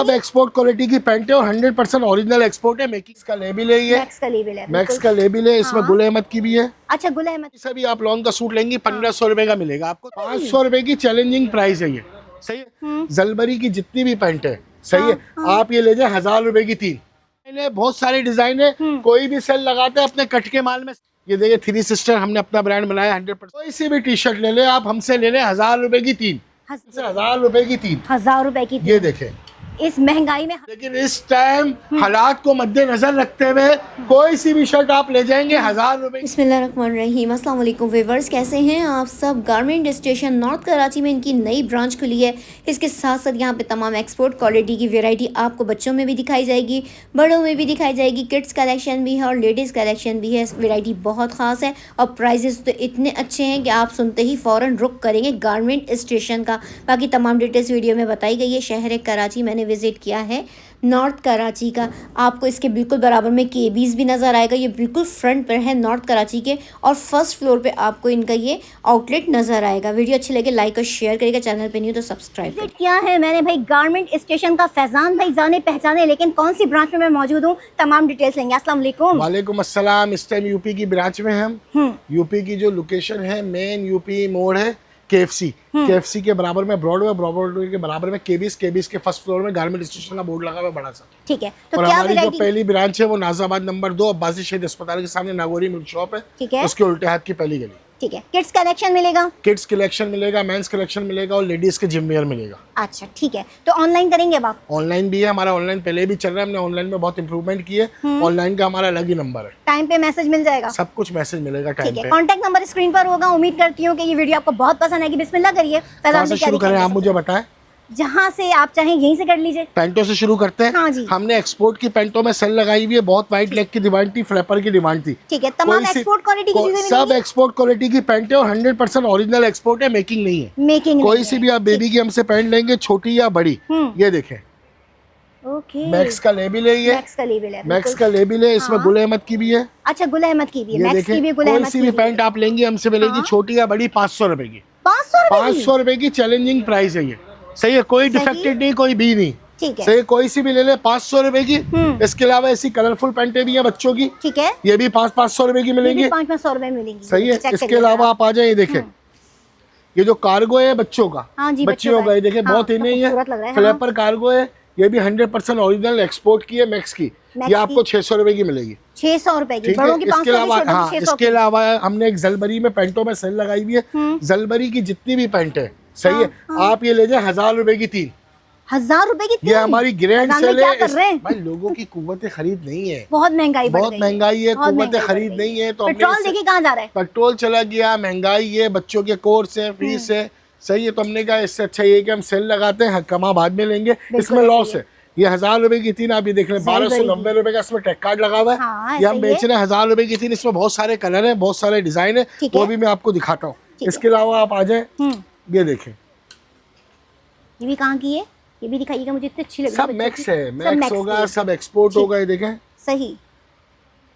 सब export quality की pant है और 100% ओरिजिनल एक्सपोर्ट है। मैक्स का लेबल है, ये मैक्स का लेबल है, मैक्स का लेबल है। इसमें गुल अहमद की भी है। अच्छा, गुल अहमद। सभी आप लॉन का सूट लेंगी 1500 रुपए का मिलेगा आपको। 500 रुपए की चैलेंजिंग प्राइस है ये, सही है। जलबरी की जितनी भी पैंट है, सही है, आप ये ले जाए 1000 रुपए की 3। बहुत सारे डिजाइन है, कोई भी सेल लगाते हैं अपने कट के माल में। ये देखिए थ्री सिस्टर, हमने अपना ब्रांड बनाया 100%। कोई सी भी टी शर्ट ले ले आप हमसे, ले ले 1000 रुपए की 3, 1000 रुपए की 3, 1000 रुपए की। ये देखे इस महंगाई में। लेकिन इस टाइम हालात को मद्देनजर रखते हुए कोई सी भी शर्ट आप ले जाएंगे 1000 रुपए। बिस्मिल्लाहिर्रहमानिर्रहीम, अस्सलाम वालेकुम व्यूअर्स, कैसे हैं आप सब। गारमेंट स्टेशन नॉर्थ कराची में इनकी नई ब्रांच खुली है। इसके साथ साथ यहाँ पे तमाम एक्सपोर्ट क्वालिटी की वैरायटी आपको बच्चों में भी दिखाई जाएगी, बड़ों में भी दिखाई जाएगी। किड्स कलेक्शन भी है और लेडीज़ कलेक्शन भी है। वैरायटी बहुत ख़ास है और प्राइजेस तो इतने अच्छे हैं कि आप सुनते ही फ़ौरन रुक करेंगे गारमेंट स्टेशन का। बाकी तमाम डिटेल्स वीडियो में बताई गई है। शहर कराची मैंने विज़िट किया है, नॉर्थ कराची का। आपको इसके बिल्कुल बराबर में केबीज़ भी नज़र आएगा। ये बिल्कुल फ्रंट पर है नॉर्थ कराची के और फर्स्ट फ्लोर पे आपको इनका ये आउटलेट नज़र आएगा। वीडियो अच्छी लगे लाइक और शेयर करिएगा, चैनल पे नहीं तो सब्सक्राइब विजिट किया है मैंने भाई गारमेंट स्टेशन का। फैजान भाई जाने पहचाने, लेकिन कौन सी ब्रांच में मैं मौजूद हूँ, तमाम डिटेल्स लेंगे। अस्सलाम वालेकुम। वालेकुम अस्सलाम। इस टाइम यूपी की ब्रांच में हम यूपी की जो लोकेशन है, मेन यूपी मोड़ है केएफसी के बराबर में ब्रॉडवे के बराबर में केबीज के फर्स्ट फ्लोर में गारमेंट स्टेशन का बोर्ड लगा हुआ है बड़ा सा। ठीक है। तो और क्या हमारी जो पहली ब्रांच है वो नाजाबाद नंबर 2 अब्बासी शहीद अस्पताल के सामने नागौरी मिल्क शॉप है। ठीक है। उसके उल्टे हाथ की पहली गली। ठीक है। किड्स कलेक्शन मिलेगा, किड्स कलेक्शन मिलेगा, मेंस कलेक्शन मिलेगा और लेडीज के जिम वेयर मिलेगा। अच्छा ठीक है। तो ऑनलाइन करेंगे अब आप? ऑनलाइन भी है हमारा, ऑनलाइन पहले भी चल रहा है, हमने ऑनलाइन में बहुत इंप्रूवमेंट की है। ऑनलाइन का हमारा अलग ही नंबर है, टाइम पे मैसेज मिल जाएगा, सब कुछ मैसेज मिलेगा टाइम पे। कॉन्टैक्ट नंबर स्क्रीन पर होगा। उम्मीद करती हूँ कि ये वीडियो आपको बहुत पसंद आएगी। बिस्मिल्लाह करिए। कहाँ से शुरू करें आप मुझे बताएं? जहाँ से आप चाहें यहीं से कर लीजिए। पैंटों से शुरू करते हैं। हाँ जी। हमने एक्सपोर्ट की पैंटों में सेल लगाई हुई है, बहुत वाइट लेग की डिमांड थी, फ्लैपर की डिमांड थी। ठीक है। तमाम एक्सपोर्ट क्वालिटी की चीजें सब एक्सपोर्ट क्वालिटी की पैंट है और 100% ओरिजिनल एक्सपोर्ट है, मेकिंग नहीं है। मेकिंग कोई सी भी आप बेबी की हमसे पैंट लेंगे, छोटी या बड़ी, ये देखें ओके। मैक्स का लेबल है, ये मैक्स का लेबल है, मैक्स का लेबल है। इसमें गुल अहमद की भी है। अच्छा, गुल अहमद की भी है, ये मैक्स की भी, गुल कोई अहमद सी भी पैंट आप लेंगे हमसे मिलेगी, छोटी या बड़ी, 500 रुपए की। 500 रुपए की चैलेंजिंग प्राइस है ये, सही है। कोई डिफेक्टेड नहीं, कोई भी नहीं, ठीक है। सही, कोई सी भी ले ले 500 रुपए की। इसके अलावा ऐसी कलरफुल पैंटें भी हैं बच्चों की, ठीक है, ये भी 500 रुपए की मिलेंगी, 500 रुपए मिलेंगी, सही है। इसके अलावा आप आ जाए, ये देखें ये जो कार्गो है बच्चों का, बच्चियों का, ये देखें बहुत ही नहीं है, फ्लैपर कार्गो है, ये भी 100% ओरिजिनल एक्सपोर्ट की है, मैक्स की। ये आपको 600 रुपए की मिलेगी, 600 रुपए की। ठीक है। इसके अलावा हाँ, इसके अलावा हमने एक जलबरी में पैंटों में सेल लगाई हुई है। जलबरी की जितनी भी पैंट है, सही है, आप ये ले जाए 1000 रुपए की 3, 1000 रुपए की 3। ये हमारी ग्रैंड सेल है। भाई लोगों की कुव्वत खरीद नहीं है, बहुत महंगाई है, कुव्वत खरीद नहीं है, तो पेट्रोल देखिए कहाँ जा रहा है, पेट्रोल चला गया, महंगाई है, बच्चों के कोर्स है, फीस है, सही है। तो हमने कहा इससे अच्छा ये कि हम सेल लगाते हैं, कमा बाद में लेंगे, इसमें लॉस है। ये 1000 रुपए की 3 आप ये देख रहे हैं, 1290 रुपए का इसमें टैग कार्ड लगा हुआ है। ये हम बेच रहे हैं 1000 रुपए की 3। इसमें बहुत सारे कलर हैं, बहुत सारे डिजाइन है, वो भी मैं आपको दिखाता हूँ। इसके अलावा आप आ जाए, ये देखें, ये भी कहाँ की है, ये भी दिखाइएगा मुझे, इतनी अच्छी लगी। सब मैक्स है, मैक्स होगा, सब एक्सपोर्ट होगा, ये देखें, सही,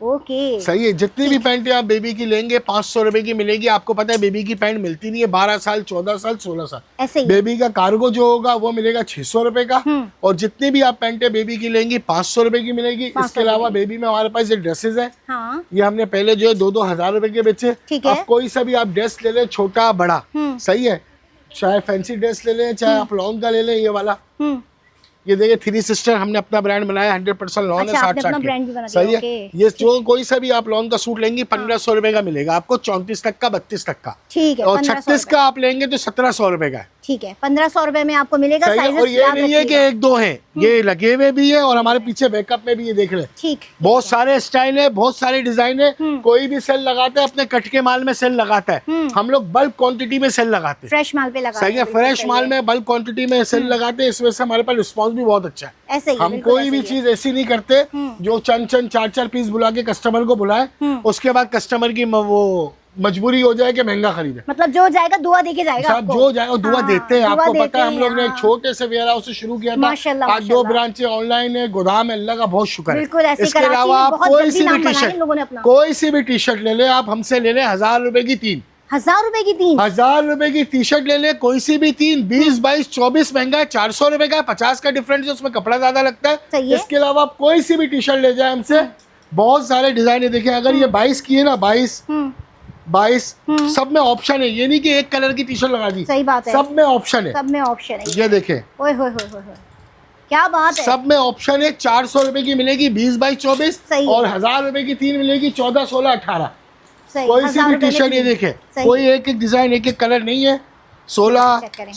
ओके, सही है। जितनी भी पैंटें आप बेबी की लेंगे 500 रुपए की मिलेगी। आपको पता है बेबी की पैंट मिलती नहीं है 12 साल, 14 साल, 16 साल ऐसे ही। बेबी का कार्गो जो होगा वो मिलेगा 600 रुपए का, और जितनी भी आप पैंटें बेबी की लेंगी 500 रुपए की मिलेगी। इसके अलावा बेबी में हमारे पास ये ड्रेसेस है, ये हमने पहले जो है 2-2 हजार रुपए के बेचे। अब कोई सा भी आप ड्रेस ले लें, छोटा बड़ा, सही है, चाहे फैंसी ड्रेस ले लें, चाहे आप लॉन्ग का ले लें, ये वाला। ये देखिए थ्री सिस्टर, हमने अपना ब्रांड बनाया, 100% लॉन है, 60-60 सही है। ये जो कोई सा भी आप लॉन का सूट लेंगी 1500 रुपए का मिलेगा आपको, 34 तक का, 32 तक का, ठीक है। और 36 का आप लेंगे तो 1700 रुपए का है, ठीक है। 1500 रुपए में आपको मिलेगा। और ये नहीं है कि 1-2 हैं, ये लगे हुए भी है और हमारे पीछे बैकअप में भी, ये देख रहे, ठीक, बहुत सारे स्टाइल है, बहुत सारे डिजाइन है। कोई भी सेल लगाता है अपने कट के माल में सेल लगाता है, हम लोग बल्क क्वांटिटी में सेल लगाते हैं, फ्रेश माल पे लगाते हैं, सही है, फ्रेश माल में बल्क क्वांटिटी में सेल लगाते हैं। इस वजह से हमारे पास रिस्पॉन्स भी बहुत अच्छा है। ऐसे ही हम कोई भी चीज ऐसी नहीं करते जो चंद 4-4 पीस बुला के कस्टमर को बुलाए, उसके बाद कस्टमर की वो मजबूरी हो जाए कि महंगा खरीदे। मतलब जो जाएगा दुआ देके जाएगा साहब, जो जाएगा दुआ देते हैं। आपको पता है हम लोग ने एक छोटे से वेयर हाउस से शुरू किया था, आज 2 ब्रांचें ऑनलाइन है, गोदाम है, अल्लाह का बहुत शुक्र है। इसके अलावा आप कोई सी भी टी शर्ट ले ले, आप हमसे ले ले 1000 रुपए की 3, 1000 रुपए की 3? 1000 रुपए की टी शर्ट ले ले, कोई सी भी 3, 20, 22, 24 महंगा है, 400 रुपए का, 50 का डिफरेंस है, उसमें कपड़ा ज्यादा लगता है। सही है। इसके अलावा आप कोई सी भी टी शर्ट ले जाए हमसे, बहुत सारे डिजाइन है। देखिए अगर ये 22 की है ना, 22 सब में ऑप्शन है, ये नहीं कि एक कलर की टी शर्ट लगा दी। सही बात है, सब में ऑप्शन है, सब में ऑप्शन है। ये देखें, ओए होए होए होए, क्या बात है। सब में ऑप्शन है। 400 रुपए की मिलेगी 20, 22, 24 सही है। और 1000 रुपए की 3 मिलेगी 14, 16, 18। सही, कोई सी 1000 भी रुपए टी शर्ट में ये 3। देखे, सही। कोई एक एक डिजाइन, एक एक कलर नहीं है। 16, चेक करें।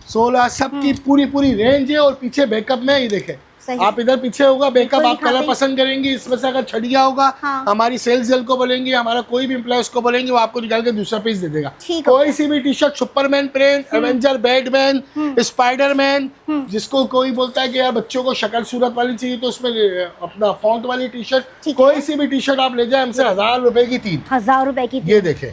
16 सबकी पूरी रेंज है। और पीछे बैकअप में ये देखे, सही। आप इधर पीछे होगा बैकअप, बिल्कुल आप कलर दिखाते। पसंद करेंगे, इसमें से अगर छट गया होगा हाँ। हमारी सेल्स गर्ल को बोलेंगे, हमारा कोई भी एम्प्लॉय उसको बोलेंगे, वो आपको निकाल के दूसरा पीस दे देगा। ठीक है। कोई सी भी T shirt, Superman print, Avenger, Batman, Spiderman, जिसको कोई बोलता है कि यार बच्चों को शक्ल सूरत वाली चाहिए तो उसमें अपना फॉन्ट वाली टी शर्ट, ठीक कोई सी भी टी शर्ट आप ले जाए हमसे 1000 रुपए की 3। 1000 रुपए की 3। ये देखें,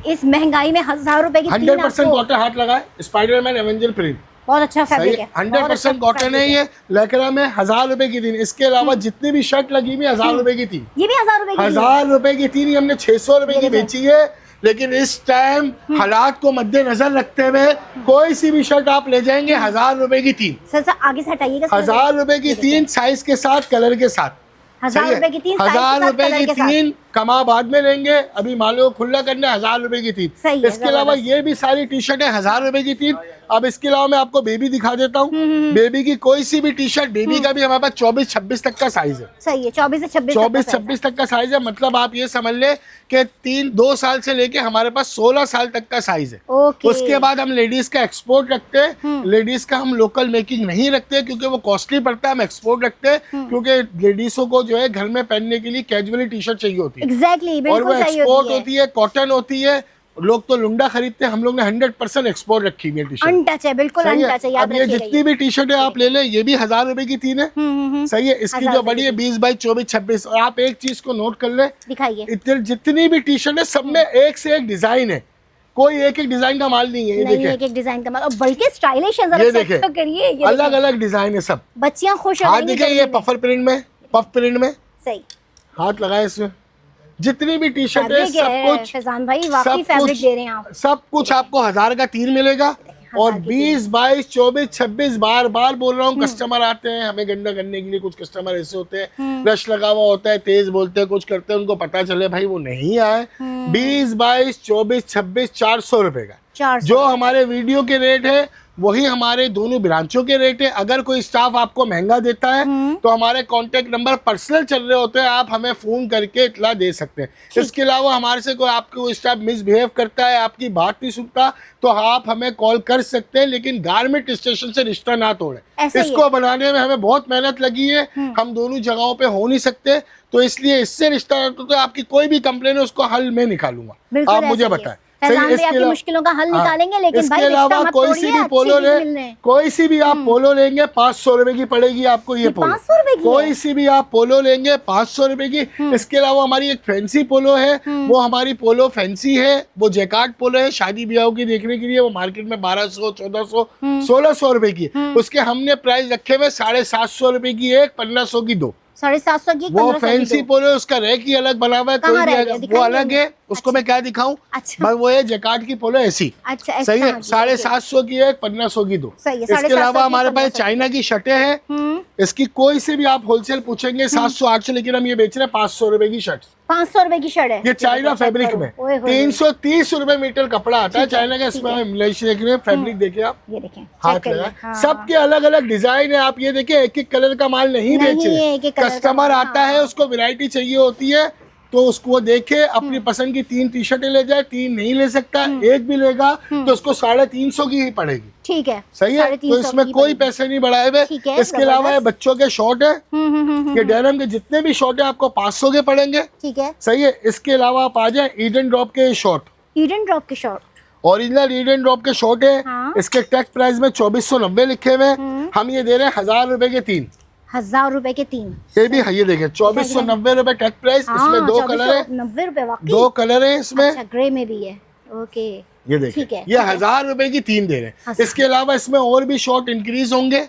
इस महंगाई में 1000 रुपए की 3 100% आपको। कॉटन, हाथ लगाए, स्पाइडरमैन, एवेंजर प्रिंट, बहुत अच्छा सही फैब्रिक है। है, 100% कॉटन है ये, लेकरा में 1000 रुपए की 3। इसके अलावा जितनी भी शर्ट लगी हुई 1000 रुपए की 3। ये भी 1000 रुपए की 3। 1000 रुपए की 3 हमने 600 रुपए की ये बेची है। लेकिन इस टाइम हालात को मद्देनजर रखते हुए कोई सी भी शर्ट आप ले जाएंगे 1000 रुपए की 3। सर आगे से हटाइएगा। 1000 रुपए की 3 साइज के साथ, कलर के साथ। 1000 रुपए की 3 1000 रुपए की 3 कमा बाद में लेंगे, अभी मालो खुला करने 1000 रुपए की 3। सही है, इसके अलावा ये भी सारी टी शर्ट है 1000 रुपए की 3। अब इसके अलावा मैं आपको बेबी दिखा देता हूँ। बेबी की कोई सी भी टी शर्ट, बेबी का भी हमारे पास 24-26 तक का साइज है। सही है, 24 से 26 24-26 तक का साइज है। मतलब आप ये समझ ले कि 2 साल से लेके हमारे पास 16 साल तक का साइज है। ओके। उसके बाद हम लेडीज का एक्सपोर्ट रखते हैं। लेडीज का हम लोकल मेकिंग नहीं रखते क्योंकि वो कॉस्टली पड़ता है, हम एक्सपोर्ट रखते हैं क्योंकि लेडीजों को जो है घर में पहनने के लिए कैजुअली टी शर्ट चाहिए होती है। एग्जैक्टली, और वो बिल्कुल सही एक्सपोर्ट होती है। होती है, कॉटन होती है। लोग तो लुंडा खरीदते हैं, हम लोग ने 100% एक्सपोर्ट रखी हुई है टी शर्ट। अनटच है, बिल्कुल सही है। अनटच है, याद अब ये रखिएगा जितनी भी टी शर्ट है आप ले ले, ये भी 1000 रुपए की 3 है। सही है। इसकी 1000 जो रुपए बड़ी है की 20, 22, 24, 26। और आप एक चीज को नोट कर ले, दिखाइए। इतने जितनी भी टी शर्ट है सब में एक से एक डिजाइन है, कोई एक एक डिजाइन का माल नहीं है। ये नहीं, देखें, एक एक डिजाइन का मतलब बल्कि स्टाइलिश है। जरा ये चेक देखें, तो करिए, ये अलग देखें। अलग डिजाइन है सब। बच्चियां खुश हो हाथ जाएंगी देखिए, ये गर्मी में। पफर प्रिंट में, पफ प्रिंट में सही हाथ लगाए इसमें। जितनी भी टी शर्ट है फैब्रिक सब है, कुछ, फैजान भाई वाकई फैब्रिक दे रहे हैं आप। सब कुछ आपको 1000 का 3 मिलेगा। और 20, 22, 24, 26 बार बार बोल रहा हूँ, कस्टमर आते हैं हमें गंदा करने के लिए। कुछ कस्टमर ऐसे होते हैं, रश लगा हुआ होता है, तेज बोलते हैं, कुछ करते हैं, उनको पता चले भाई वो नहीं आए। 20, 22, 24, 26 400 रुपए का 400 जो हमारे वीडियो के रेट है वही हमारे दोनों ब्रांचों के रेट है। अगर कोई स्टाफ आपको महंगा देता है तो हमारे कांटेक्ट नंबर पर्सनल चल रहे होते हैं, आप हमें फोन करके इतला दे सकते हैं। इसके अलावा हमारे से कोई आपको स्टाफ मिसबिहेव करता है, आपकी बात नहीं सुनता, तो आप हमें कॉल कर सकते हैं, लेकिन गारमेंट स्टेशन से रिश्ता ना तोड़े। ऐसा ही इसको बनाने में हमें बहुत मेहनत लगी है, हम दोनों जगहों पे हो नहीं सकते, तो इसलिए इससे रिश्ता तो आपकी कोई भी कंप्लेन है उसको हल मैं निकालूंगा। बिल्कुल आप ऐसा मुझे ही है। बताएं। फैजान सही, भाई इसके आपकी अलावा- मुश्किलों का हल हाँ, निकालेंगे, लेकिन इसके भाई रिश्ता अलावा मत कोई सी तोड़िए, भी अच्छी पोलो चीज ले, मिलने हैं। कोई सी भी आप पोलो लेंगे 500 रुपए की पड़ेगी आपको। ये पोलो 500 रुपए की कोई है? सी भी आप पोलो लेंगे 500 रुपए की। इसके अलावा हमारी एक फैंसी पोलो है, वो हमारी पोलो फैंसी है, वो जैकार्ड पोलो है, शादी ब्याह की देखने के लिए। वो मार्केट में 1200, 1400, 1600 रुपए की है। उसके हमने प्राइस रखे हुए 750 रुपए की एक, 1500 की 2। 750 की, वो 1500 की फैंसी 2। पोलो, उसका रैक ही अलग बना हुआ है, कहाँ कोई भी रह अलग- गया? वो दिखाइए अलग है, उसको मैं क्या दिखाऊं। अच्छा। बस वो है जैकार्ड की पोलो ऐसी। अच्छा ऐसा, सही है। हाँ जी, 750 की एक, 1500 की 2। सही है, इसके 750 अलावा की, हमारे पास 1500 चाइना की शर्टें हैं। इसकी कोई से भी आप होलसेल पूछेंगे 700, 800, लेकिन हम ये बेच रहे हैं 500 रुपए की शर्ट। 500 रुपए की शर्ट है ये चाइना फैब्रिक में 330 रुपए मीटर कपड़ा आता है चाइना का। इसमें मलेशिया देख रहे हैं, फैब्रिक देखिए आप, ये देखें, हाथ चेक करिए। लगा। हाँ। सबके अलग अलग डिजाइन है। आप ये देखिए, एक एक कलर का माल नहीं बेच नहीं है, रहे। एक-एक कलर का कस्टमर माल, आता है, उसको वैरायटी चाहिए होती है, तो उसको वो देखे, अपनी पसंद की 3 टी शर्टें ले जाए। 3 नहीं ले सकता, एक भी लेगा तो उसको 350 की ही पड़ेगी। ठीक है, सही है। तो 350 इसमें की कोई पड़ेगी। पैसे नहीं बढ़ाए हुए। ठीक है, इसके अलावा ये जबरदस्त। बच्चों के शॉर्ट है, ये डेनिम के जितने भी शॉर्ट है आपको 500 के पड़ेंगे। ठीक है। सही है। इसके अलावा आप आ जाए ईडन ड्रॉप के शॉर्ट, ईडन ड्रॉप के शॉर्ट, ओरिजिनल ईडन ड्रॉप के शॉर्ट है। हाँ। इसके टैग प्राइस में 2490 लिखे हुए। हम ये दे रहे हैं 1000 रुपए के 3। 1000 रुपए के 3। ये भी है, ये देखें 2490 रुपए टैग प्राइस। इसमें 2 कलर है, 90 रुपए वाकई। 2 कलर है इसमें। अच्छा, ग्रे में भी है। ओके, ये देखिए, ठीक है, ये 1000 रुपए की 3 दे रहे हैं। इसके अलावा इसमें और भी शॉर्ट इंक्रीज होंगे,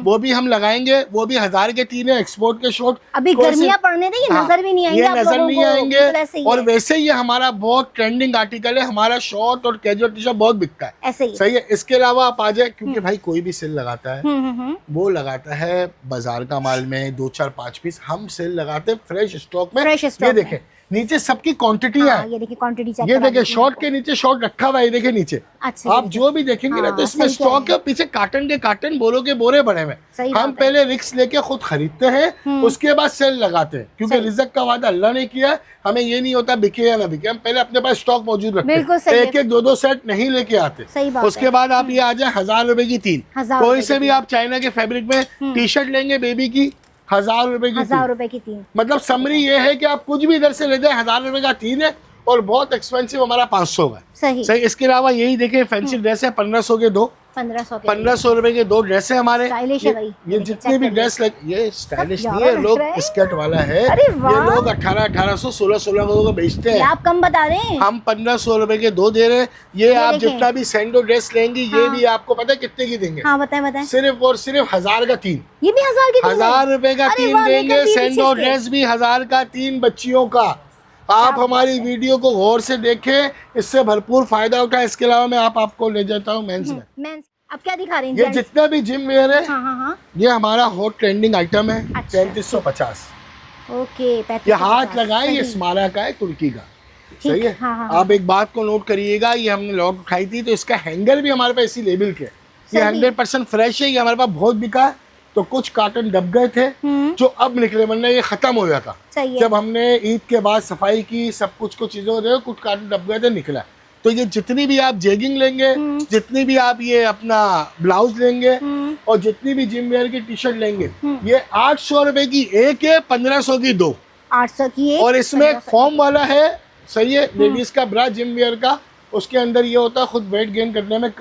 वो भी हम लगाएंगे, वो भी 1000 के 3 है, एक्सपोर्ट के शॉर्ट। अभी गर्मियां पड़ने थे, ये नजर भी नहीं आएंगे, ये आप नजर लोगों नहीं को, आएंगे। ऐसे ही और है। वैसे ये हमारा बहुत ट्रेंडिंग आर्टिकल है, हमारा शॉर्ट और कैजुअल टी शर्ट बहुत बिकता है, ऐसे ही। सही है। इसके अलावा आप आ जाए, क्योंकि भाई कोई भी सेल लगाता है, वो लगाता है बाजार का माल में 2 4 5 पीस, हम सेल लगाते हैं फ्रेश स्टॉक में। फ्रेश स्टॉक ये देखें नीचे सबकी क्वांटिटी है, ये देखिए क्वांटिटी चेक ये करा देखिए दीजिए शॉर्ट आपको। के नीचे शॉर्ट रखा हुआ है, ये देखिए नीचे। अच्छा, आप जो भी देखेंगे ना तो इसमें सही कह स्टॉक रहे है, पीछे कार्टन के कार्टन, बोरों के बोरे भरे हुए सही हैं। बात हम है। पहले रिस्क लेके खुद खरीदते हैं, उसके बाद सेल लगाते हैं, क्योंकि सही। रिजक का वादा अल्लाह ने किया है, हमें ये नहीं होता बिके या ना बिके, हम पहले अपने पास स्टॉक मौजूद रखते बिल्कुल हैं, सही है। एक एक 2 2 सेट नहीं लेके आते। सही बात उसके है। बाद आप ये आ जाए 1000 रुपए की 3, 1000 कोई रुपए से की भी 3। आप चाइना के फैब्रिक में टी शर्ट लेंगे बेबी की 1000 रुपए की 1000 3। रुपए की 3। मतलब समरी ये है कि आप कुछ भी इधर से ले जाए 1000 रुपए का 3 है, और बहुत एक्सपेंसिव हमारा 500 का। सही। सही। इसके अलावा यही देखिए फैंसी ड्रेस है 1500 के 2, 1500 के 1500 रुपए के 2 ड्रेस है हमारे। स्टाइलिश है भाई। ये जितने भी ड्रेस ये स्टाइलिश सब नहीं है, ज्यादा लोग लग रहा है। स्कर्ट वाला है, अरे ये वाह। लोग 1800 1600 को बेचते ये हैं, आप कम बता रहे हैं। हम 1500 रुपए के 2 दे रहे हैं। ये आप देखें। जितना भी सैंडो ड्रेस लेंगी, ये भी आपको पता है कितने की देंगे? हाँ बताएं बताएं। सिर्फ और सिर्फ 1000 का 3, ये भी 1000 की 3 है? 1000 रुपए का अरे 3 वाह, देंगे। लेकर भी सैंडो पीछे से। ड्रेस भी 1000 का 3 बच्चियों का। आप हमारी वीडियो को गौर से देखें, इससे भरपूर फायदा उठाए। इसके अलावा मैं आपको ले जाता हूँ मेंस में। मेंस अब क्या दिखा रहे हैं? ये जेंट्स? जितना भी जिम वेयर है, हाँ। ये हमारा हॉट ट्रेंडिंग आइटम है। अच्छा। 3550। ओके, 3550। ये हाथ लगाए, ये सही। स्मारा का है, तुर्की का। ठीक, सही है। हाँ। आप एक बात को नोट करिएगा, ये हमने लॉट उठाई थी तो इसका हैंगर भी हमारे पास इसी लेवल के, ये 100% फ्रेश है। ये हमारे पास बहुत बिका है, तो कुछ कार्टन दब गए थे जो अब निकले, वरना ये खत्म हो जाता। सही है। जब हमने ईद के बाद सफाई की, सब कुछ चीजों को देखो, कुछ कार्टन दब गए थे, निकला। तो ये जितनी भी आप जेगिंग लेंगे, जितनी भी आप ये अपना ब्लाउज लेंगे, और जितनी भी जिम वेयर की टी शर्ट लेंगे, ये 800 रुपए की एक है, 1500 की 2। 800 की एक, और इसमें 1500 की फॉर्म वाला है, सही है, लेडीज का ब्रा जिम वेयर का। उसके अंदर ये होता है, खुद वेट गेन करने में,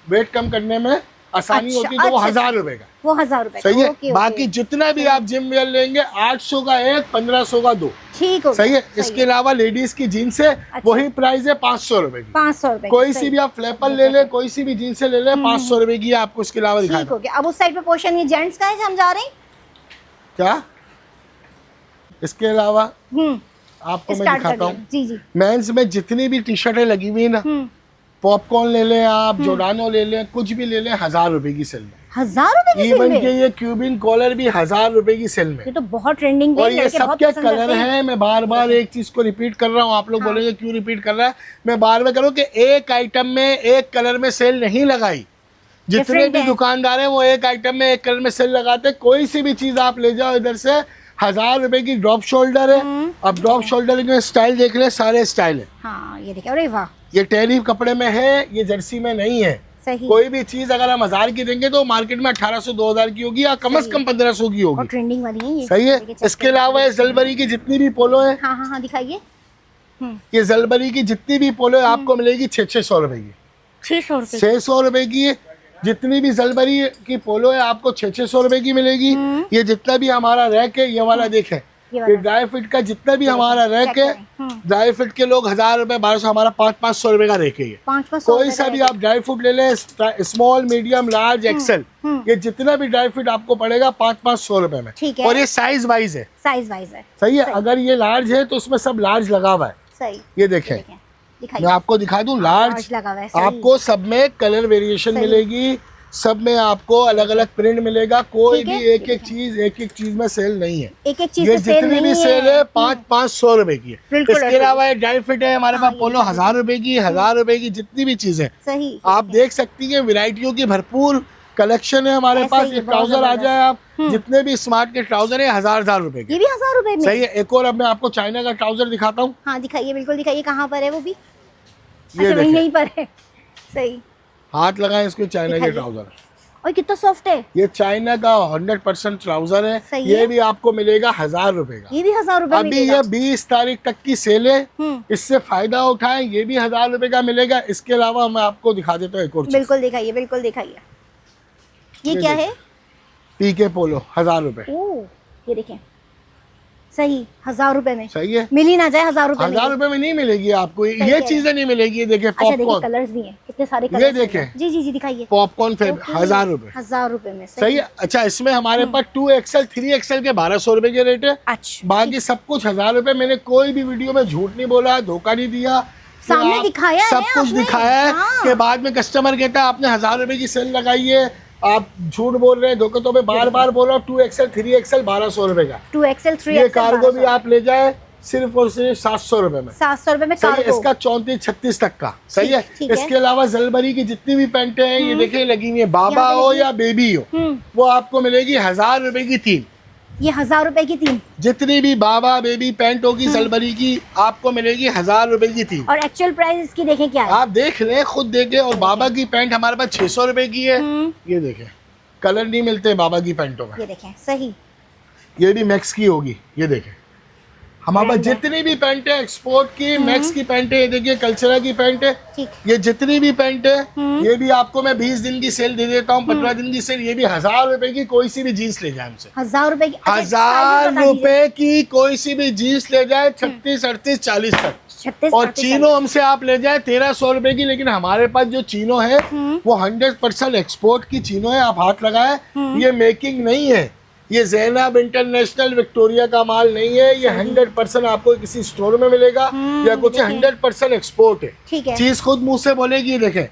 वेट कम करने में आसानी अच्छा, होती है, तो वो अच्छा। 1000 रुपए का। वो 1000 रुपए। सही है। ओके, बाकी जितना भी आप जिम वेयर लेंगे, 800 का एक, 1500 का 2। ठीक हो सही है। गया, इसके अलावा लेडीज की जीन्स है, वही प्राइस है 500 रुपए की। 500 रुपए। कोई सी भी आप फ्लैपर ले ले, कोई सी भी जीन्स ले ले, 500 रुपए की है। आपको इसके अलावा ठीक दिखा हो गया। अब उस साइड पे पोर्शन ये जेंट्स का है जो हम जा रहे हैं। क्या, इसके अलावा आपको मैं स्टार्ट दिखाता कर हूँ। दिया। जी। मेंस में जितनी भी टी शर्टें लगी हुई है ना, पॉपकॉर्न ले लें आप, जोर्डानो ले लें, कुछ भी ले लें, 1000 रुपए की सेल में। 1000 रुपए की सेल इवन में? के ये क्यूबिन कॉलर भी 1000 रुपए की सेल में। ये तो बहुत ट्रेंडिंग और ये सबके कलर हैं। मैं बार बार एक चीज को रिपीट कर रहा हूँ, आप लोग बोलेंगे क्यों रिपीट कर रहा है। मैं बार बार करूँ कि एक आइटम में एक कलर में सेल नहीं लगाई। जितने भी दुकानदार हैं वो एक आइटम में एक कलर में सेल लगाते हैं। कोई सी भी चीज आप ले जाओ इधर से, 1000 रुपए की ड्रॉप शोल्डर है। अब ड्रॉप शोल्डर में स्टाइल देख ले, सारे स्टाइल है। हाँ, ये देखिए, अरे वाह, ये टेरिफ कपड़े में है, ये जर्सी में नहीं है। सही। कोई भी चीज अगर हम 1000 की देंगे तो मार्केट में 1800 2000 की होगी, या कम से कम 1500 की और होगी। ट्रेंडिंग वाली है ये। सही है। देखिए, इसके अलावा ये जलबरी की जितनी भी पोलो है, हाँ दिखाइए। ये जलबरी की जितनी भी पोलो है आपको मिलेगी 600 रुपए की। 600 रुपए। 600 रुपए की जितनी भी जलबरी की पोलो है आपको 600 रुपए की मिलेगी। ये जितना भी हमारा रैक है, ये वाला देखें, ये ड्राई फिट का जितना भी हमारा रैक है, ड्राई फिट के लोग 1000 रुपए 1200, हमारा 500 रुपए का रैक है ये। 500 कोई सा भी आप ड्राई फ्रूट ले लें, स्मॉल मीडियम लार्ज एक्सेल, ये जितना भी ड्राई फ्रूट आपको पड़ेगा 500 रुपए में। ठीक है। और ये साइज वाइज है, साइज वाइज है। सही है। अगर ये लार्ज है तो उसमें सब लार्ज लगा हुआ है। सही। ये देखें, मैं आपको दिखा दूं, लार्ज लगा हुआ है। सही। आपको सब में कलर वेरिएशन मिलेगी, सब में आपको अलग अलग प्रिंट मिलेगा। कोई भी एक एक चीज में सेल नहीं है। एक चीज ये पे सेल जितनी नहीं भी सेल है 500 रुपए की है। बिल्कुल इसके अलावा ये ड्राई फिट है हमारे पास, पोलो 1000 रुपए की, 1000 रुपए की जितनी भी चीजें सही। आप देख सकती हैं। वैरायटियों की भरपूर कलेक्शन है हमारे पास। ये ट्राउजर आ जाए आप, जितने भी स्मार्ट के ट्राउजर है 1000 रुपए के। ये भी 1000 रुपए में? सही है। एक और अब मैं आपको चाइना का ट्राउजर दिखाता हूँ। हाँ दिखाइए, बिल्कुल दिखाइए। कहाँ पर है वो भी? ये अच्छा, देखिए, यहीं पर है। सही। हाथ लगाएं इसको, चाइना के ट्राउजर। और कितना सॉफ्ट है। ये चाइना का 100% ट्राउजर है। सही ये है। भी आपको मिलेगा 1000 रुपए का। ये भी 1000 रुपए अभी ये 20 तारीख तक की सेल है, इससे फायदा उठाएं। ये भी 1000 रुपए का मिलेगा। इसके अलावा मैं आपको दिखा देता हूँ एक और चीज। बिल्कुल दिखाइए, बिल्कुल दिखाइए। ये क्या है? पीके पोलो 1000 रुपए। ओह, ये देखें, सही 1000 रुपए में सही है, मिल ही ना जाए 1000 रुपए में। 1000 रुपए में नहीं मिलेगी आपको, सही ये है। चीजें नहीं मिलेगी। ये देखिए अच्छा देखिए पॉपकॉर्न, कलर्स भी हैं, कितने सारे ये कलर्स देखें। हैं। जी जी जी दिखाइए। पॉपकॉर्न फेब ओके, 1000 रुपए। 1000 रुपए में सही है। अच्छा इसमें हमारे पास 2XL 3XL के 1200 रुपए के रेट है। अच्छा बाकी सब कुछ 1000 रुपए। मैंने कोई भी वीडियो में झूठ नहीं बोला, धोखा नहीं दिया। कि सामने आप दिखाया है सब कुछ आपने। दिखाया है हाँ। कि बाद में कस्टमर कहता है आपने 1000 रुपए की सेल लगाई है, आप झूठ बोल रहे हैं, धोखे। तो मैं बार बार बोल रहा हूँ 2XL 3XL 1200 रुपए का। 2XL 3XL ये कार्गो भी आप ले जाए सिर्फ और सिर्फ 700 रुपए में। 700 रुपए में सही है, कार्गो। इसका 34-36 तक का। सही है। ठीक है। इसके अलावा जलबरी की जितनी भी पैंटें हैं ये देखिए लगी हुई है, बाबा यहाँ पे हो लगी- या बेबी हो, वो आपको मिलेगी 1000 रुपए की 3। ये 1000 रुपए की 3 जितनी भी बाबा बेबी पैंट होगी जलबरी की आपको मिलेगी 1000 रुपए की 3। और एक्चुअल प्राइस इसकी देखें क्या है। आप देख लें, खुद देखें। और बाबा की पैंट हमारे पास 600 रुपए की है। ये देखें, कलर नहीं मिलते बाबा की पैंटों में। ये देखें सही। ये भी मैक्स की होगी। ये देखें हमारे पास जितनी भी पैंट है एक्सपोर्ट की, मैक्स की पैंट है। ये देखिए कल्चरा की पैंट है। ठीक। ये जितनी भी पैंट है ये भी आपको मैं 20 दिन की सेल दे देता हूँ, 15 दिन की सेल। ये भी 1000 रुपए की कोई सी भी जीन्स ले जाए हमसे। 1000 रुपए की। अच्छा, 1000 sizes बता दीजिए। रुपए की कोई सी भी जीन्स ले जाए 36, 38, 40 तक। 36 और चीनो हमसे आप ले जाए 1300 रुपए की। लेकिन हमारे पास जो चीनो है वो 100% एक्सपोर्ट की चीनो है। आप हाथ लगाए, ये मेकिंग नहीं है, ये ज़ैनब इंटरनेशनल विक्टोरिया का माल नहीं है। ये 100% आपको किसी स्टोर में मिलेगा या कुछ 100% एक्सपोर्ट है। ठीक है। चीज खुद मुंह से बोलेगी। देखें,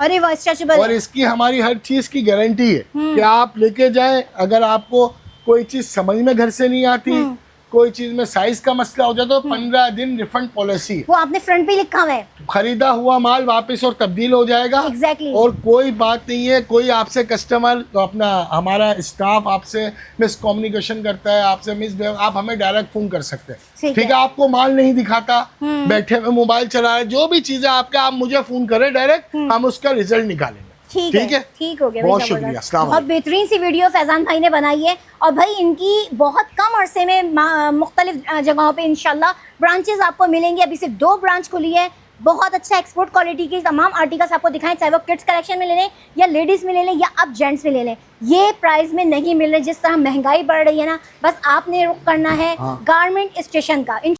अरे वो स्ट्रेचेबल और इसकी हमारी हर चीज की गारंटी है कि आप लेके जाएं। अगर आपको कोई चीज समझ में घर से नहीं आती, कोई चीज में साइज का मसला हो जाए तो 15 दिन रिफंड पॉलिसी है। वो आपने फ्रंट पे लिखा हुआ है। खरीदा हुआ माल वापस और तब्दील हो जाएगा। Exactly. और कोई बात नहीं है, कोई आपसे कस्टमर तो अपना हमारा स्टाफ आपसे मिसकम्युनिकेशन करता है, आपसे आप हमें डायरेक्ट फोन कर सकते हैं। ठीक ठीक है। आपको माल नहीं दिखाता, बैठे हुए मोबाइल चला रहे, जो भी चीजें आपके, आप मुझे फोन करें डायरेक्ट, हम उसका रिजल्ट निकालेंगे। ठीक है। ठीक हो गया। बहुत भाई, शुक्रिया। जबरदस्त। अस्सलाम बहुत बेहतरीन सी वीडियो फैजान भाई ने बनाई है। और भाई इनकी बहुत कम अरसे में मुख्तलिफ जगहों पे इंशाल्लाह ब्रांचेस आपको मिलेंगे। अभी सिर्फ 2 ब्रांच खुली है। बहुत अच्छा एक्सपोर्ट क्वालिटी की तमाम आर्टिकल्स आपको दिखाएं, चाहे वो किड्स कलेक्शन में ले लें या लेडीज़ में ले लें या आप जेंट्स में ले लें। ये प्राइस में नहीं मिल रहे। जिस तरह महंगाई बढ़ रही है ना, बस आपने रुख करना है गारमेंट स्टेशन का।